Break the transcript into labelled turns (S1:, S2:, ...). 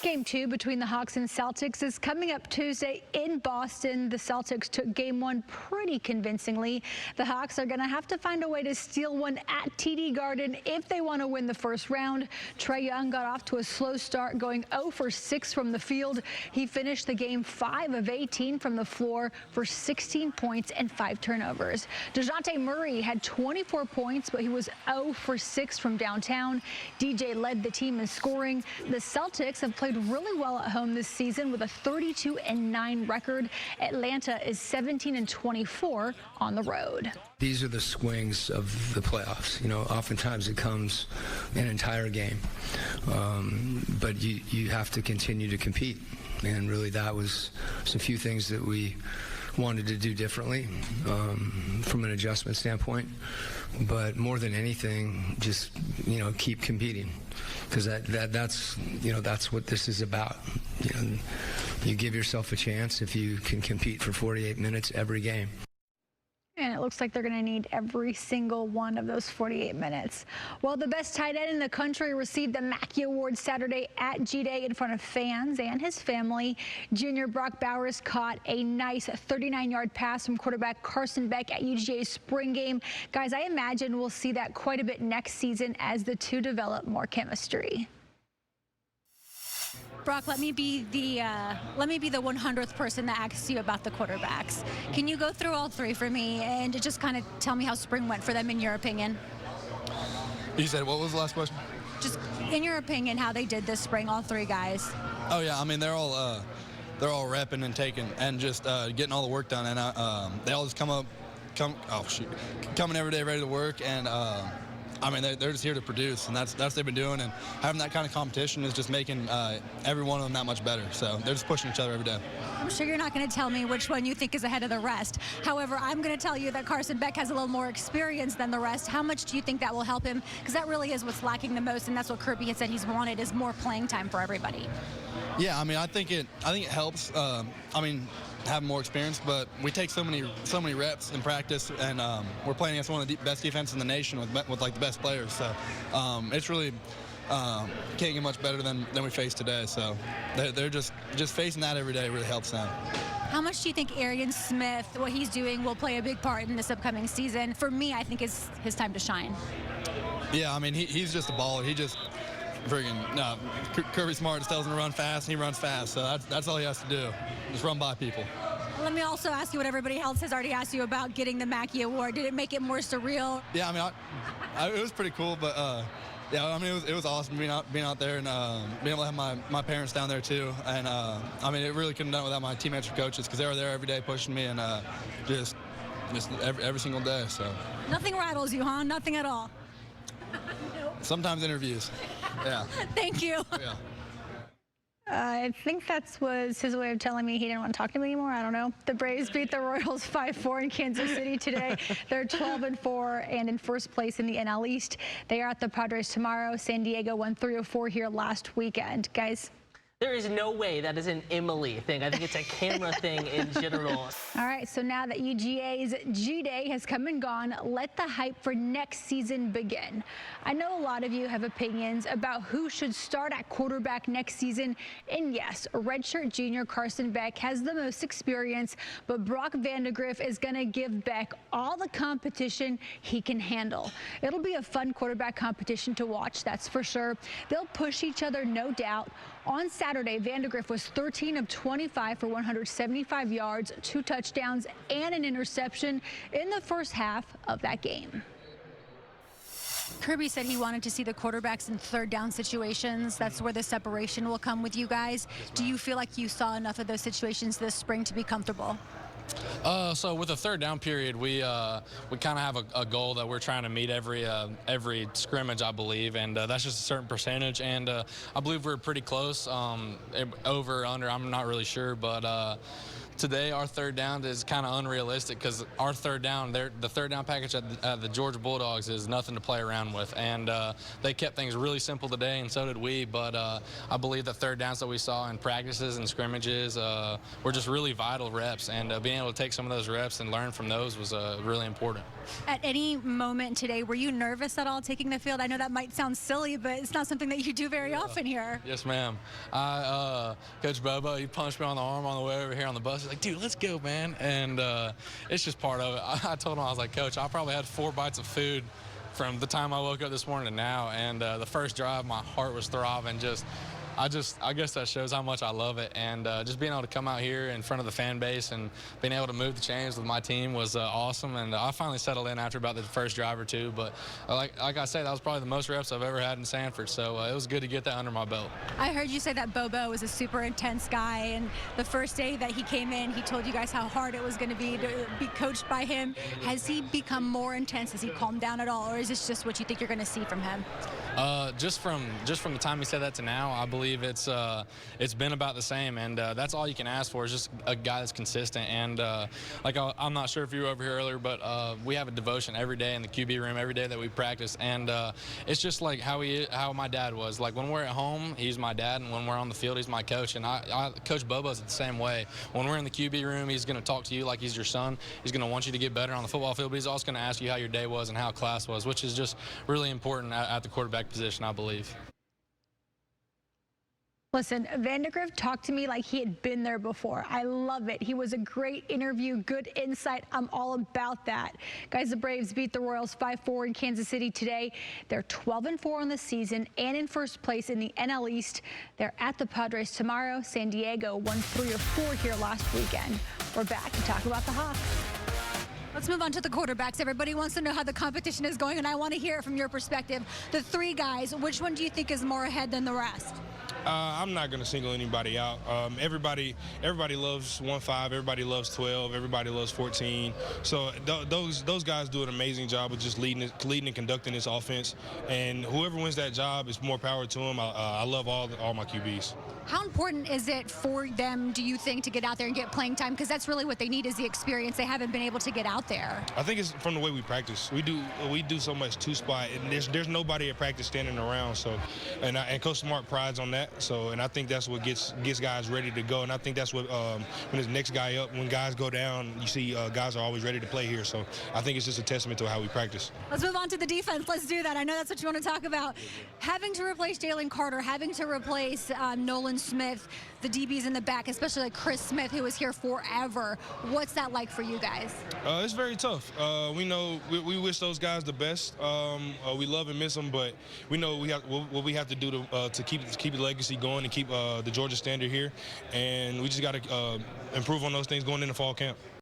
S1: Game 2 between the Hawks and Celtics is coming up Tuesday in Boston. The Celtics took Game 1 pretty convincingly. The Hawks are going to have to find a way to steal one at TD Garden if they want to win the first round. Trae Young got off to a slow start, going 0 for 6 from the field. He finished the game 5 of 18 from the floor for 16 points and 5 turnovers. DeJounte Murray had 24 points, but he was 0 for 6 from downtown. DJ led the team in scoring. The Celtics have played really well at home this season with a 32-9 record. Atlanta is 17-24 on the road.
S2: These are the swings of the playoffs. You know, oftentimes it comes an entire game, but you have to continue to compete. And really that was a few things that we wanted to do differently from an adjustment standpoint, but more than anything, just keep competing, because that's what this is about. You give yourself a chance if you can compete for 48 minutes every game.
S1: And it looks like they're going to need every single one of those 48 minutes. Well, the best tight end in the country received the Mackey Award Saturday at G-Day in front of fans and his family. Junior Brock Bowers caught a nice 39-yard pass from quarterback Carson Beck at UGA's spring game. Guys, I imagine we'll see that quite a bit next season as the two develop more chemistry.
S3: Brock, let me be the 100th person that asks you about the quarterbacks. Can you go through all three for me and just kind of tell me how spring went for them in your opinion?
S4: You said, what was the last question?
S3: Just in your opinion, how they did this spring, all three guys.
S4: Oh yeah, I mean they're all repping and taking and just getting all the work done, and they all just coming every day ready to work, and I mean, they're just here to produce, and that's what they've been doing, and having that kind of competition is just making every one of them that much better. So they're just pushing each other every day.
S3: I'm sure you're not going to tell me which one you think is ahead of the rest. However, I'm going to tell you that Carson Beck has a little more experience than the rest. How much do you think that will help him? Because that really is what's lacking the most, and that's what Kirby had said he's wanted, is more playing time for everybody.
S4: Yeah, I mean, I think it helps. I mean, have more experience, but we take so many reps in practice, and we're playing against one of the best defenses in the nation with like the best players. So it's really can't get much better than we face today. So they're just facing that every day really helps them.
S3: How much do you think Arian Smith, what he's doing, will play a big part in this upcoming season? For me, I think it's his time to shine.
S4: Yeah, I mean he's just a baller. He just Kirby Smart just tells him to run fast, and he runs fast. So that's all he has to do, just run by people.
S3: Let me also ask you what everybody else has already asked you about getting the Mackey Award. Did it make it more surreal?
S4: Yeah, I mean, it was pretty cool, but yeah, I mean, it was awesome being out there and being able to have my parents down there too. And I mean, it really couldn't have done it without my teammates and coaches, because they were there every day pushing me, and just every single day. So
S3: nothing rattles you, huh? Nothing at all.
S4: Sometimes interviews. Yeah.
S3: Thank you.
S4: Yeah.
S1: I think that was his way of telling me he didn't want to talk to me anymore. I don't know. The Braves beat the Royals 5-4 in Kansas City today. They're 12-4 and in first place in the NL East. They are at the Padres tomorrow. San Diego won 3-4 here last weekend. Guys.
S5: There is no way that is an Emily thing. I think it's a camera thing in general.
S1: All right, so now that UGA's G-Day has come and gone, let the hype for next season begin. I know a lot of you have opinions about who should start at quarterback next season. And yes, redshirt junior Carson Beck has the most experience, but Brock Vandagriff is going to give Beck all the competition he can handle. It'll be a fun quarterback competition to watch, that's for sure. They'll push each other, no doubt. On Saturday, Vandagriff was 13 of 25 for 175 yards, 2 touchdowns, and an interception in the first half of that game.
S3: Kirby said he wanted to see the quarterbacks in third down situations. That's where the separation will come with you guys. Do you feel like you saw enough of those situations this spring to be comfortable?
S6: So with the third down period, we kind of have a goal that we're trying to meet every scrimmage, I believe, and that's just a certain percentage. And I believe we're pretty close. Over, under, I'm not really sure, but today our third down is kind of unrealistic, because our third down, the third down package at the Georgia Bulldogs is nothing to play around with, and they kept things really simple today, and so did we. But I believe the third downs that we saw in practices and scrimmages were just really vital reps, and being able to take some of those reps and learn from those was really important.
S3: At any moment today, were you nervous at all taking the field? I know that might sound silly, but it's not something that you do very often here.
S6: Yes, ma'am. Coach Bobo, he punched me on the arm on the way over here on the bus. He's like, dude, let's go, man. And it's just part of it. I told him, I was like, Coach, I probably had 4 bites of food from the time I woke up this morning to now. And the first drive, my heart was throbbing. I guess that shows how much I love it, and just being able to come out here in front of the fan base and being able to move the chains with my team was awesome. And I finally settled in after about the first drive or two. But like I said, that was probably the most reps I've ever had in Sanford, so it was good to get that under my belt.
S3: I heard you say that Bobo was a super intense guy, and the first day that he came in, he told you guys how hard it was going to be coached by him. Has he become more intense? Has he calmed down at all, or is this just what you think you're going to see from him?
S6: Just from the time he said that to now, I believe it's been about the same, and that's all you can ask for is just a guy that's consistent. And I'm not sure if you were over here earlier, but we have a devotion every day in the QB room every day that we practice, and it's just like how my dad was. Like when we're at home, he's my dad, and when we're on the field, he's my coach. And Coach Bobo's the same way. When we're in the QB room, he's going to talk to you like he's your son. He's going to want you to get better on the football field, but he's also going to ask you how your day was and how class was, which is just really important at the quarterback position, I believe.
S1: Listen, Vandagriff talked to me like he had been there before. I love it. He was a great interview, good insight. I'm all about that. Guys, the Braves beat the Royals 5-4 in Kansas City today. They're 12-4 on the season and in first place in the NL East. They're at the Padres tomorrow. San Diego won 3 of 4 here last weekend. We're back to talk about the Hawks.
S3: Let's move on to the quarterbacks. Everybody wants to know how the competition is going, and I want to hear it from your perspective. The 3 guys, which one do you think is more ahead than the rest?
S7: I'm not going to single anybody out. Everybody loves 1-5. Everybody loves 12. Everybody loves 14. So those guys do an amazing job of just leading and conducting this offense. And whoever wins that job, it's more power to them. I love all my QBs.
S3: How important is it for them, do you think, to get out there and get playing time? Because that's really what they need is the experience. They haven't been able to get out there.
S7: I think it's from the way we practice. We do so much two-spot, and there's nobody at practice standing around. So, and Coach Smart prides on that. So, and I think that's what gets guys ready to go. And I think that's what when there's next guy up, when guys go down, you see guys are always ready to play here. So I think it's just a testament to how we practice.
S3: Let's move on to the defense. Let's do that. I know that's what you want to talk about. Having to replace Jalen Carter, having to replace Nolan Smith, the DBs in the back, especially like Chris Smith, who was here forever. What's that like for you guys?
S7: It's very tough. We know we wish those guys the best. We love and miss them, but we know what we have to do to keep the legacy going and keep the Georgia standard here. And we just got to improve on those things going into fall camp.